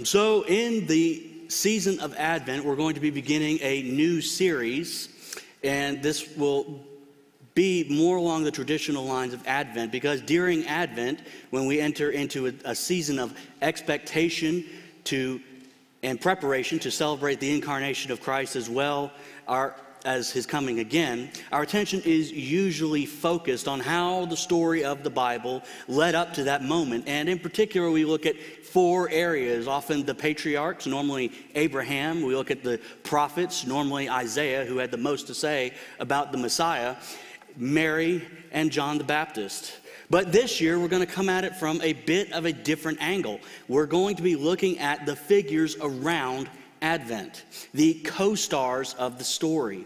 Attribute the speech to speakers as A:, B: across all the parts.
A: So in the season of Advent, we're going to be beginning a new series, and this will be more along the traditional lines of Advent, because during Advent, when we enter into a season of expectation and preparation to celebrate the incarnation of Christ as well as his coming again, our attention is usually focused on how the story of the Bible led up to that moment. And in particular, we look at four areas, often the patriarchs, normally Abraham. We look at the prophets, normally Isaiah, who had the most to say about the Messiah, Mary, and John the Baptist. But this year, we're going to come at it from a bit of a different angle. We're going to be looking at the figures around Advent, the co-stars of the story.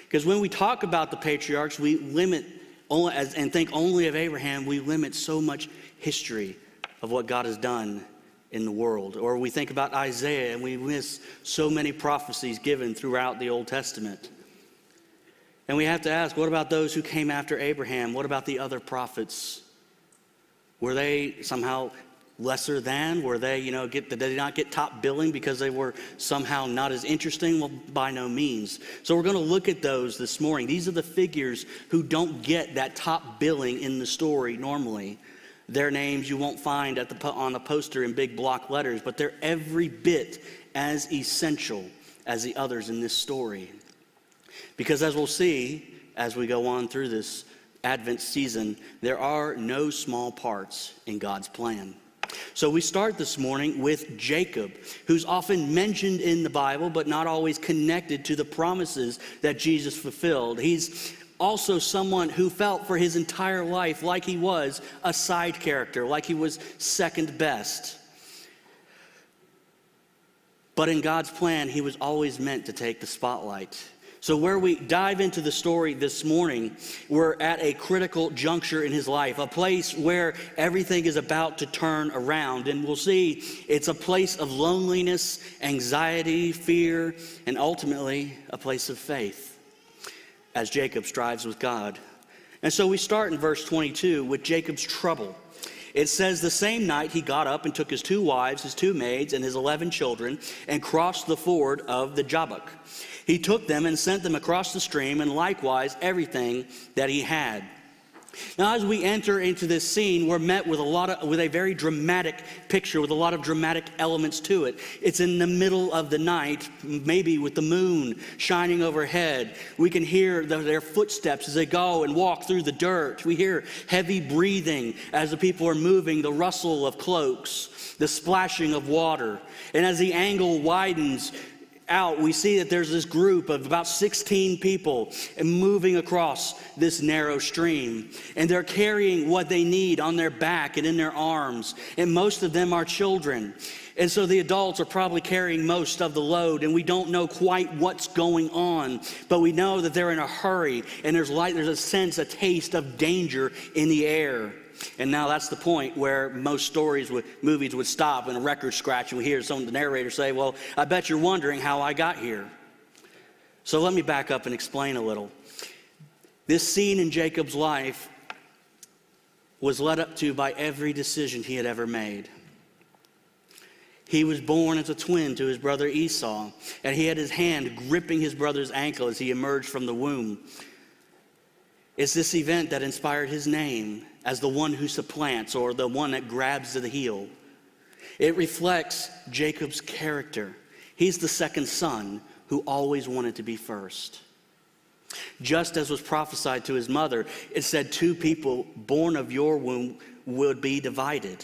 A: Because when we talk about the patriarchs, we limit and think only of Abraham. We limit so much history of what God has done in the world. Or we think about Isaiah and we miss so many prophecies given throughout the Old Testament. And we have to ask, what about those who came after Abraham? What about the other prophets? Were they somehow lesser than? Were they, did they not get top billing because they were somehow not as interesting? Well, by no means. So we're going to look at those this morning. These are the figures who don't get that top billing in the story normally. Their names you won't find on the poster in big block letters, but they're every bit as essential as the others in this story. Because as we'll see as we go on through this Advent season, there are no small parts in God's plan. So we start this morning with Jacob, who's often mentioned in the Bible, but not always connected to the promises that Jesus fulfilled. He's also someone who felt for his entire life like he was a side character, like he was second best. But in God's plan, he was always meant to take the spotlight. So where we dive into the story this morning, we're at a critical juncture in his life, a place where everything is about to turn around. And we'll see it's a place of loneliness, anxiety, fear, and ultimately a place of faith as Jacob strives with God. And so we start in verse 22 with Jacob's trouble. It says, the same night he got up and took his 2 wives, his 2 maids, and his 11 children, and crossed the ford of the Jabbok. He took them and sent them across the stream, and likewise everything that he had. Now, as we enter into this scene, we're met with a very dramatic picture, with a lot of dramatic elements to it. It's in the middle of the night, maybe with the moon shining overhead. We can hear their footsteps as they go and walk through the dirt. We hear heavy breathing as the people are moving, the rustle of cloaks, the splashing of water. And as the angle widens out, we see that there's this group of about 16 people moving across this narrow stream, and they're carrying what they need on their back and in their arms, and most of them are children. And so the adults are probably carrying most of the load, and we don't know quite what's going on, but we know that they're in a hurry, and there's a sense, a taste of danger in the air. And now that's the point where most movies would stop and a record scratch, and we hear the narrator say, well, I bet you're wondering how I got here. So let me back up and explain a little. This scene in Jacob's life was led up to by every decision he had ever made. He was born as a twin to his brother Esau, and he had his hand gripping his brother's ankle as he emerged from the womb. It's this event that inspired his name as the one who supplants, or the one that grabs to the heel. It reflects Jacob's character. He's the second son who always wanted to be first. Just as was prophesied to his mother, it said 2 people born of your womb would be divided.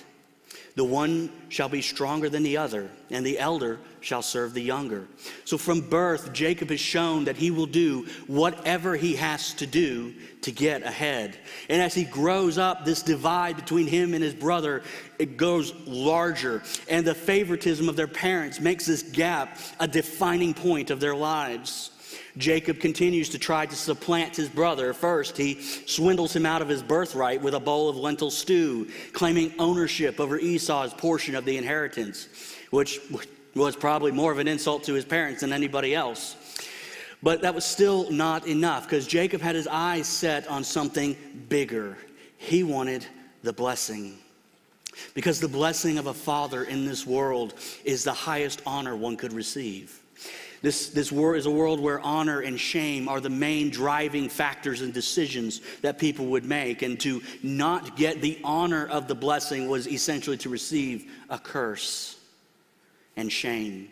A: The one shall be stronger than the other, and the elder shall serve the younger. So from birth, Jacob has shown that he will do whatever he has to do to get ahead. And as he grows up, this divide between him and his brother, it goes larger. And the favoritism of their parents makes this gap a defining point of their lives. Jacob continues to try to supplant his brother. First, he swindles him out of his birthright with a bowl of lentil stew, claiming ownership over Esau's portion of the inheritance, which was probably more of an insult to his parents than anybody else. But that was still not enough, because Jacob had his eyes set on something bigger. He wanted the blessing. because the blessing of a father in this world is the highest honor one could receive. This world is a world where honor and shame are the main driving factors and decisions that people would make. And to not get the honor of the blessing was essentially to receive a curse and shame.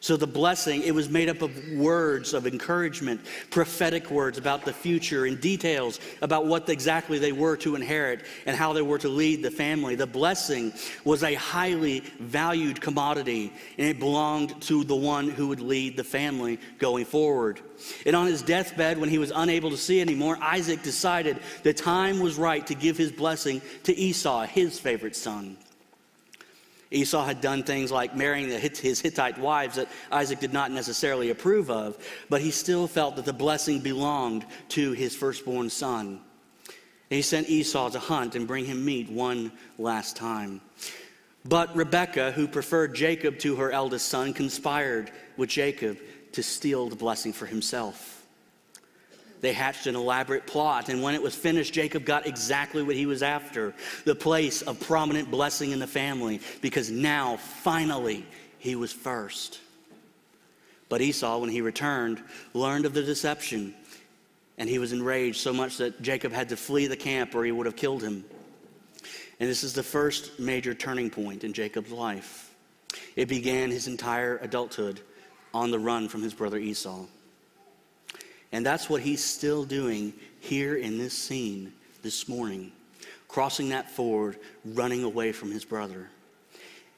A: So the blessing, it was made up of words of encouragement, prophetic words about the future, and details about what exactly they were to inherit and how they were to lead the family. The blessing was a highly valued commodity, and it belonged to the one who would lead the family going forward. And on his deathbed, when he was unable to see anymore, Isaac decided the time was right to give his blessing to Esau, his favorite son. Esau had done things like marrying his Hittite wives that Isaac did not necessarily approve of, but he still felt that the blessing belonged to his firstborn son. And he sent Esau to hunt and bring him meat one last time. But Rebekah, who preferred Jacob to her eldest son, conspired with Jacob to steal the blessing for himself. They hatched an elaborate plot, and when it was finished, Jacob got exactly what he was after, the place of prominent blessing in the family, because now, finally, he was first. But Esau, when he returned, learned of the deception, and he was enraged so much that Jacob had to flee the camp or he would have killed him. And this is the first major turning point in Jacob's life. It began his entire adulthood on the run from his brother Esau. And that's what he's still doing here in this scene this morning, crossing that ford, running away from his brother.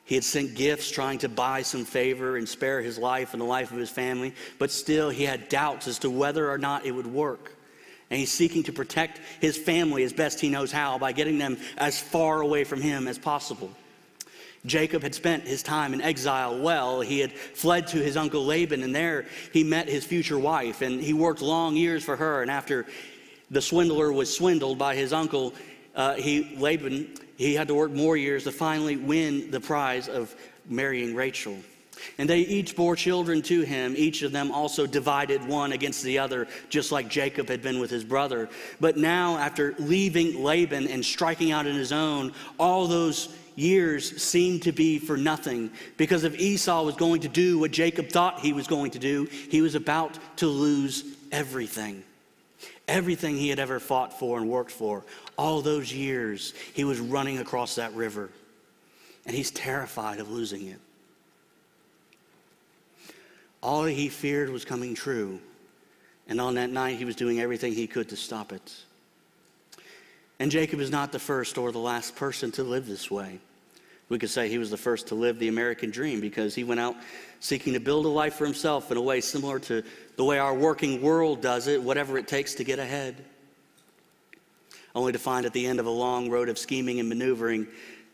A: He had sent gifts trying to buy some favor and spare his life and the life of his family, but still he had doubts as to whether or not it would work. And he's seeking to protect his family as best he knows how by getting them as far away from him as possible. Jacob had spent his time in exile well. He had fled to his uncle Laban, and there he met his future wife, and he worked long years for her. And after the swindler was swindled by his uncle, Laban, he had to work more years to finally win the prize of marrying Rachel. And they each bore children to him. Each of them also divided one against the other, just like Jacob had been with his brother. But now, after leaving Laban and striking out on his own, all those years seemed to be for nothing, because if Esau was going to do what Jacob thought he was going to do, he was about to lose everything. Everything he had ever fought for and worked for. All those years he was running across that river, and he's terrified of losing it. All he feared was coming true, and on that night he was doing everything he could to stop it. And Jacob is not the first or the last person to live this way. We could say he was the first to live the American dream, because he went out seeking to build a life for himself in a way similar to the way our working world does it, whatever it takes to get ahead. Only to find at the end of a long road of scheming and maneuvering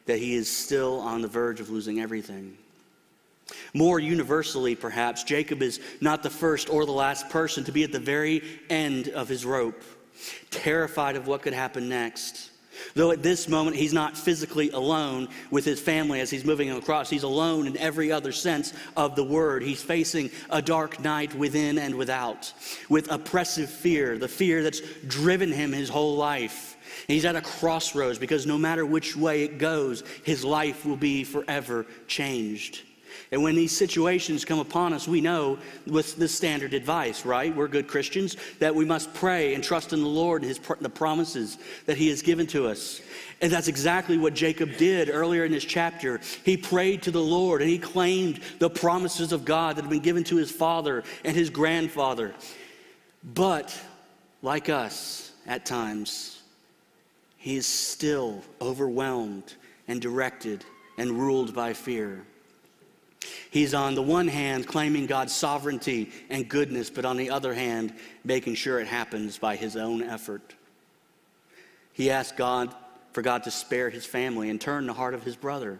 A: that he is still on the verge of losing everything. More universally, perhaps, Jacob is not the first or the last person to be at the very end of his rope, terrified of what could happen next. Though at this moment he's not physically alone with his family as he's moving across. He's alone in every other sense of the word. He's facing a dark night within and without, with oppressive fear, the fear that's driven him his whole life. And he's at a crossroads, because no matter which way it goes, his life will be forever changed. And when these situations come upon us, we know with the standard advice, right? We're good Christians, that we must pray and trust in the Lord and the promises that he has given to us. And that's exactly what Jacob did earlier in this chapter. He prayed to the Lord, and he claimed the promises of God that had been given to his father and his grandfather. But like us at times, he is still overwhelmed and directed and ruled by fear. He's on the one hand claiming God's sovereignty and goodness, but on the other hand, making sure it happens by his own effort. He asked God for God to spare his family and turn the heart of his brother.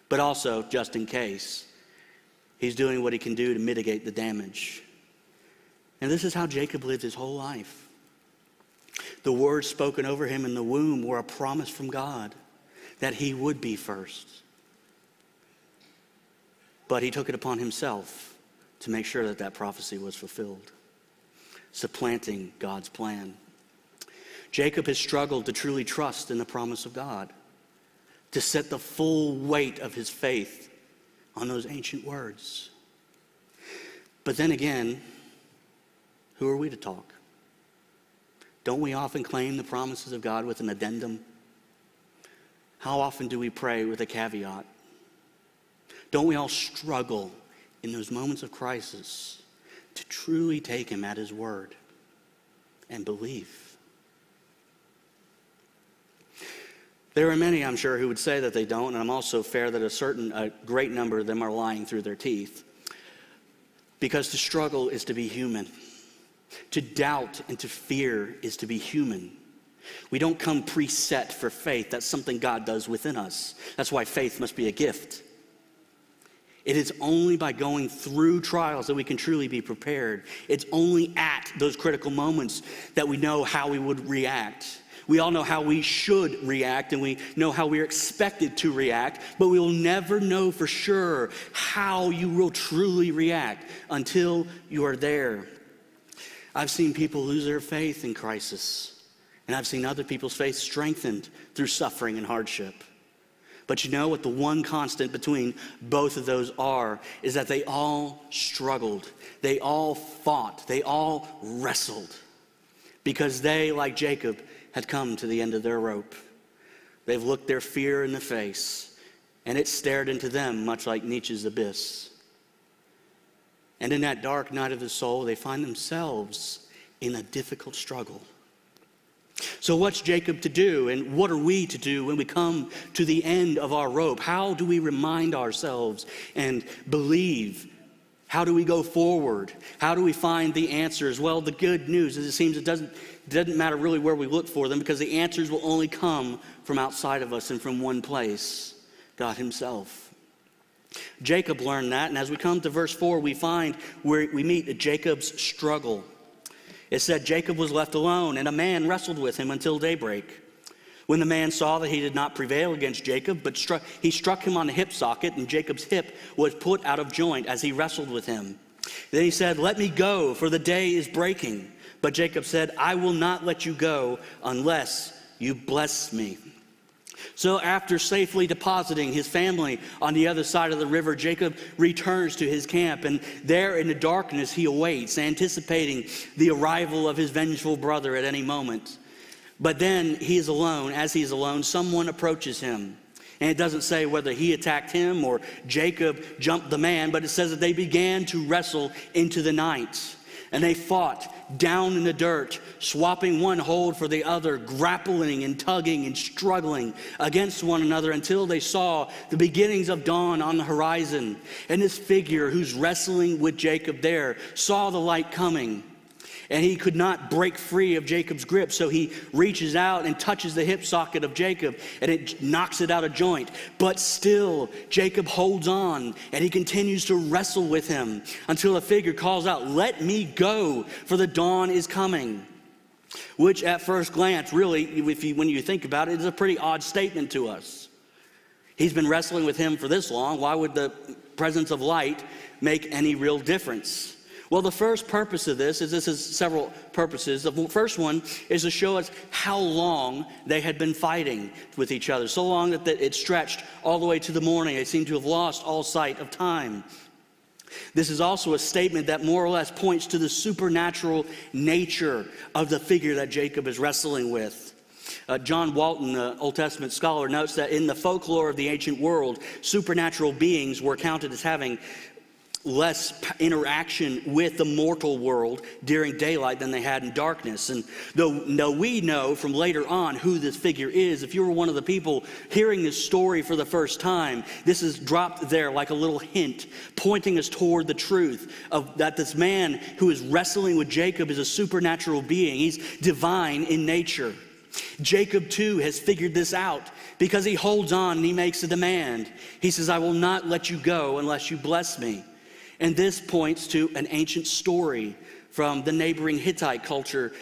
A: But also, just in case, he's doing what he can do to mitigate the damage. And this is how Jacob lived his whole life. The words spoken over him in the womb were a promise from God that he would be first. But he took it upon himself to make sure that that prophecy was fulfilled, supplanting God's plan. Jacob has struggled to truly trust in the promise of God. to set the full weight of his faith on those ancient words. But then again, who are we to talk? Don't we often claim the promises of God with an addendum? How often do we pray with a caveat? Don't we all struggle in those moments of crisis to truly take him at his word and believe? There are many, I'm sure, who would say that they don't, and I'm also fair that a great number of them are lying through their teeth. Because to struggle is to be human. To doubt and to fear is to be human. We don't come preset for faith. That's something God does within us. That's why faith must be a gift. It is only by going through trials that we can truly be prepared. It's only at those critical moments that we know how we would react. We all know how we should react, and we know how we're expected to react, but we will never know for sure how you will truly react until you are there. I've seen people lose their faith in crisis, and I've seen other people's faith strengthened through suffering and hardship. But you know what the one constant between both of those is that they all struggled. They all fought. They all wrestled. Because they, like Jacob, had come to the end of their rope. They've looked their fear in the face, and it stared into them much like Nietzsche's abyss. And in that dark night of the soul, they find themselves in a difficult struggle. So what's Jacob to do, and what are we to do when we come to the end of our rope? How do we remind ourselves and believe? How do we go forward? How do we find the answers? Well, the good news is it seems it doesn't matter really where we look for them, because the answers will only come from outside of us and from one place, God himself. Jacob learned that, and as we come to verse 4, we find where we meet Jacob's struggle. It said Jacob was left alone, and a man wrestled with him until daybreak. When the man saw that he did not prevail against Jacob, but he struck him on the hip socket, and Jacob's hip was put out of joint as he wrestled with him. Then he said, "Let me go, for the day is breaking." But Jacob said, "I will not let you go unless you bless me." So after safely depositing his family on the other side of the river, Jacob returns to his camp, and there in the darkness he awaits, anticipating the arrival of his vengeful brother at any moment. But then he is alone. As he is alone, someone approaches him. And it doesn't say whether he attacked him or Jacob jumped the man, but it says that they began to wrestle into the night. And they fought down in the dirt, swapping one hold for the other, grappling and tugging and struggling against one another until they saw the beginnings of dawn on the horizon. And this figure who's wrestling with Jacob there saw the light coming. And he could not break free of Jacob's grip, so he reaches out and touches the hip socket of Jacob, and it knocks it out of joint. But still, Jacob holds on, and he continues to wrestle with him until the figure calls out, "Let me go, for the dawn is coming." Which at first glance, really, when you think about it, is a pretty odd statement to us. He's been wrestling with him for this long. Why would the presence of light make any real difference? Well, the first purpose of this is several purposes. The first one is to show us how long they had been fighting with each other. So long that it stretched all the way to the morning. They seemed to have lost all sight of time. This is also a statement that more or less points to the supernatural nature of the figure that Jacob is wrestling with. John Walton, an Old Testament scholar, notes that in the folklore of the ancient world, supernatural beings were counted as having less interaction with the mortal world during daylight than they had in darkness. And though we know from later on who this figure is, if you were one of the people hearing this story for the first time, this is dropped there like a little hint, pointing us toward the truth of that this man who is wrestling with Jacob is a supernatural being. He's divine in nature. Jacob too has figured this out because he holds on and he makes a demand. He says, "I will not let you go unless you bless me." And this points to an ancient story from the neighboring Hittite culture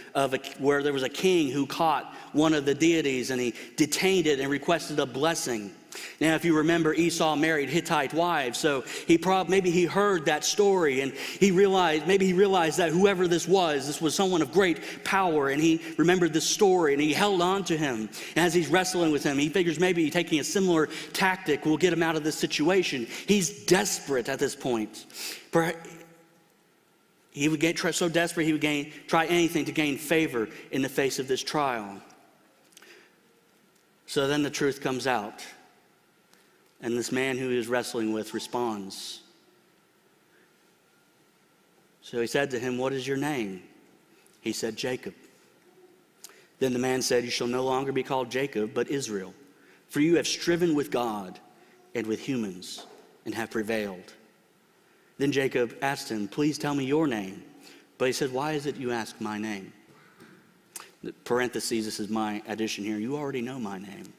A: where there was a king who caught one of the deities and he detained it and requested a blessing. Now, if you remember, Esau married Hittite wives, so maybe he heard that story, and he realized that whoever this was someone of great power, and he remembered this story, and he held on to him. And as he's wrestling with him, he figures maybe taking a similar tactic will get him out of this situation. He's desperate at this point. He would get so desperate he would try anything to gain favor in the face of this trial. So then the truth comes out. And this man who he was wrestling with responds. So he said to him, "What is your name?" He said, "Jacob." Then the man said, "You shall no longer be called Jacob, but Israel, for you have striven with God and with humans and have prevailed." Then Jacob asked him, "Please tell me your name." But he said, "Why is it you ask my name?" The parentheses, this is my addition here. You already know my name.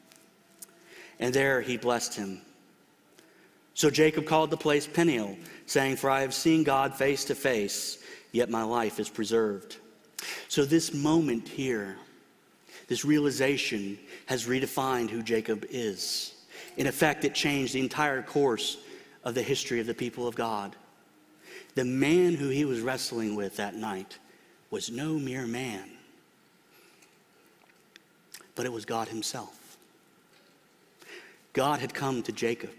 A: And there he blessed him. So Jacob called the place Peniel, saying, "For I have seen God face to face, yet my life is preserved." So this moment here, this realization has redefined who Jacob is. In effect, it changed the entire course of the history of the people of God. The man who he was wrestling with that night was no mere man, but it was God himself. God had come to Jacob.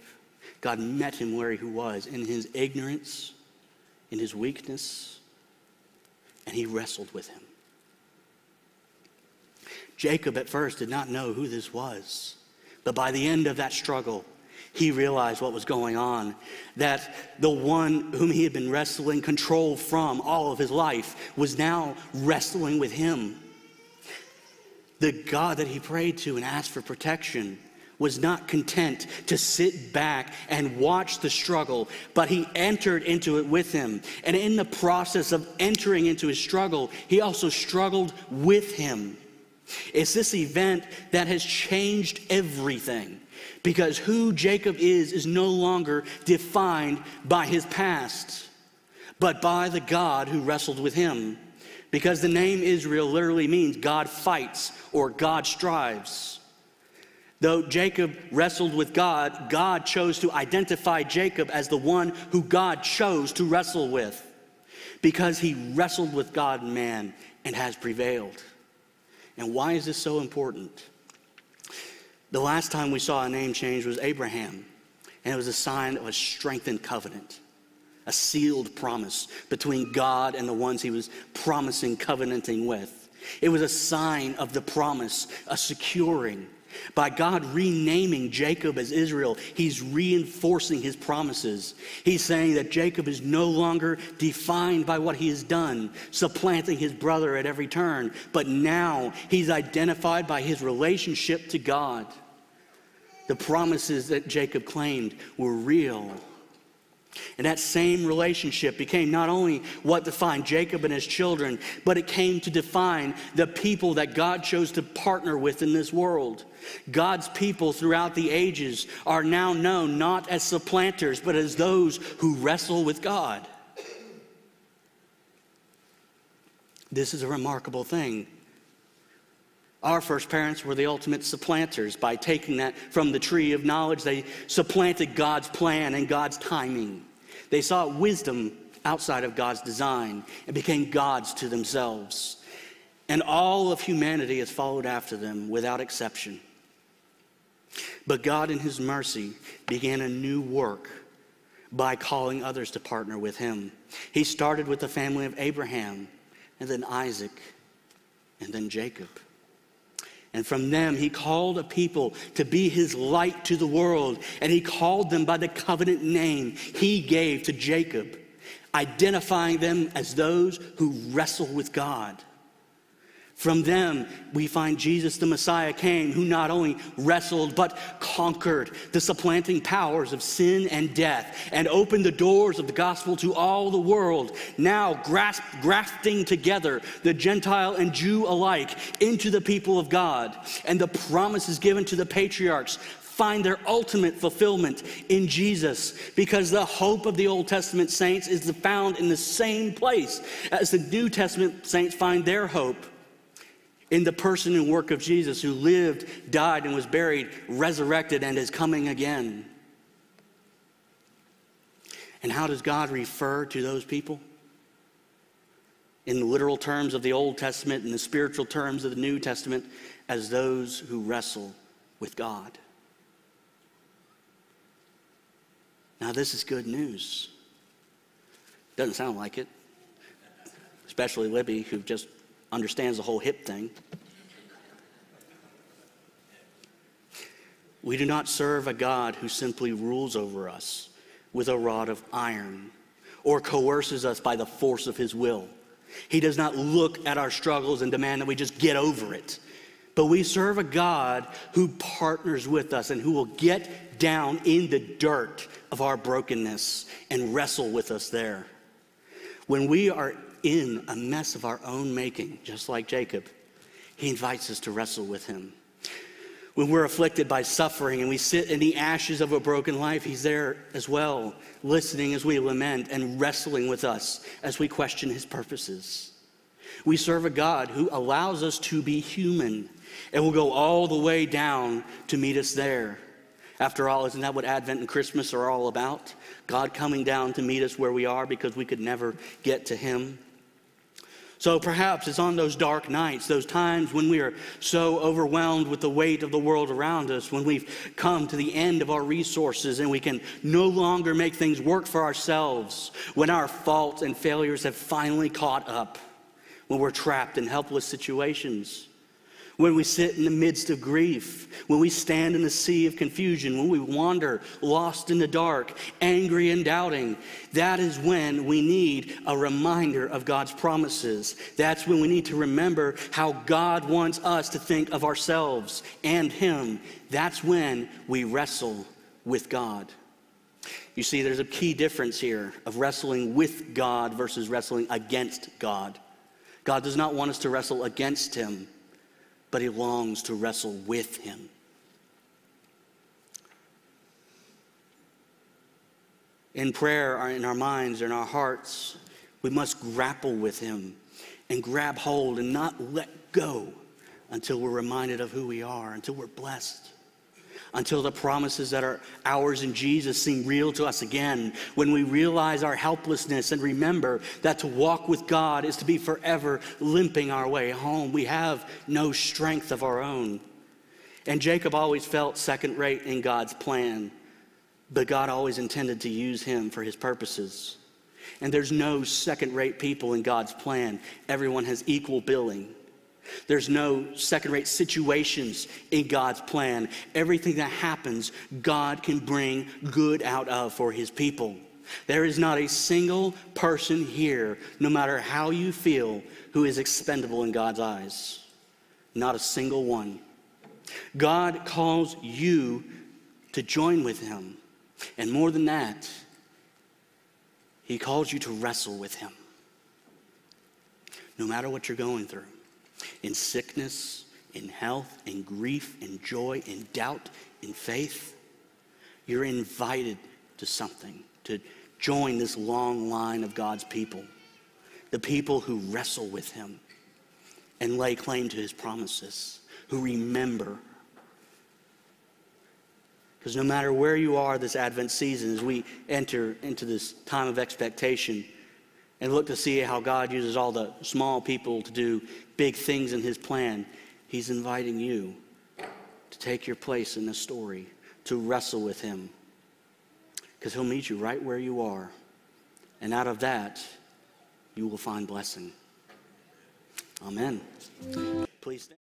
A: God met him where he was, in his ignorance, in his weakness, and he wrestled with him. Jacob at first did not know who this was, but by the end of that struggle, he realized what was going on, that the one whom he had been wrestling control from all of his life was now wrestling with him. The God that he prayed to and asked for protection was not content to sit back and watch the struggle, but he entered into it with him. And in the process of entering into his struggle, he also struggled with him. It's this event that has changed everything, because who Jacob is no longer defined by his past, but by the God who wrestled with him. Because the name Israel literally means God fights or God strives. Though Jacob wrestled with God, God chose to identify Jacob as the one who God chose to wrestle with, because he wrestled with God and man and has prevailed. And why is this so important? The last time we saw a name change was Abraham, and it was a sign of a strengthened covenant, a sealed promise between God and the ones he was promising, covenanting with. It was a sign of the promise, a securing. By God renaming Jacob as Israel, he's reinforcing his promises. He's saying that Jacob is no longer defined by what he has done, supplanting his brother at every turn, but now he's identified by his relationship to God. The promises that Jacob claimed were real. And that same relationship became not only what defined Jacob and his children, but it came to define the people that God chose to partner with in this world. God's people throughout the ages are now known not as supplanters, but as those who wrestle with God. This is a remarkable thing. Our first parents were the ultimate supplanters. By taking that from the tree of knowledge, they supplanted God's plan and God's timing. They sought wisdom outside of God's design and became gods to themselves. And all of humanity has followed after them without exception. But God in his mercy began a new work by calling others to partner with him. He started with the family of Abraham, and then Isaac, and then Jacob. And from them, he called a people to be his light to the world. And he called them by the covenant name he gave to Jacob, identifying them as those who wrestle with God. From them, we find Jesus the Messiah came, who not only wrestled, but conquered the supplanting powers of sin and death, and opened the doors of the gospel to all the world, now grafting together the Gentile and Jew alike into the people of God. And the promises given to the patriarchs find their ultimate fulfillment in Jesus, because the hope of the Old Testament saints is found in the same place as the New Testament saints find their hope. in the person and work of Jesus, who lived, died, and was buried, resurrected, and is coming again. And how does God refer to those people? In the literal terms of the Old Testament and the spiritual terms of the New Testament, as those who wrestle with God. Now, this is good news. Doesn't sound like it, especially Libby, who just understands the whole hip thing. We do not serve a God who simply rules over us with a rod of iron or coerces us by the force of his will. He does not look at our struggles and demand that we just get over it. But we serve a God who partners with us and who will get down in the dirt of our brokenness and wrestle with us there. When we are in a mess of our own making, just like Jacob, he invites us to wrestle with him. When we're afflicted by suffering and we sit in the ashes of a broken life, he's there as well, listening as we lament and wrestling with us as we question his purposes. We serve a God who allows us to be human and will go all the way down to meet us there. After all, isn't that what Advent and Christmas are all about? God coming down to meet us where we are because we could never get to him. So perhaps it's on those dark nights, those times when we are so overwhelmed with the weight of the world around us, when we've come to the end of our resources and we can no longer make things work for ourselves, when our faults and failures have finally caught up, when we're trapped in helpless situations, when we sit in the midst of grief, when we stand in the sea of confusion, when we wander lost in the dark, angry and doubting. That is when we need a reminder of God's promises. That's when we need to remember how God wants us to think of ourselves and him. That's when we wrestle with God. You see, there's a key difference here of wrestling with God versus wrestling against God. God does not want us to wrestle against him, but he longs to wrestle with him. In prayer, in our minds, in our hearts, we must grapple with him and grab hold and not let go until we're reminded of who we are, until we're blessed, until the promises that are ours in Jesus seem real to us again, when we realize our helplessness and remember that to walk with God is to be forever limping our way home. We have no strength of our own. And Jacob always felt second rate in God's plan, but God always intended to use him for his purposes. And there's no second-rate people in God's plan. Everyone has equal billing. There's no second-rate situations in God's plan. Everything that happens, God can bring good out of for his people. There is not a single person here, no matter how you feel, who is expendable in God's eyes. Not a single one. God calls you to join with him. And more than that, he calls you to wrestle with him. No matter what you're going through. In sickness, in health, in grief, in joy, in doubt, in faith, you're invited to something, to join this long line of God's people, the people who wrestle with him and lay claim to his promises, who remember. Because no matter where you are this Advent season, as we enter into this time of expectation and look to see how God uses all the small people to do big things in his plan, he's inviting you to take your place in this story, to wrestle with him. Because he'll meet you right where you are. And out of that, you will find blessing. Amen. Please stand.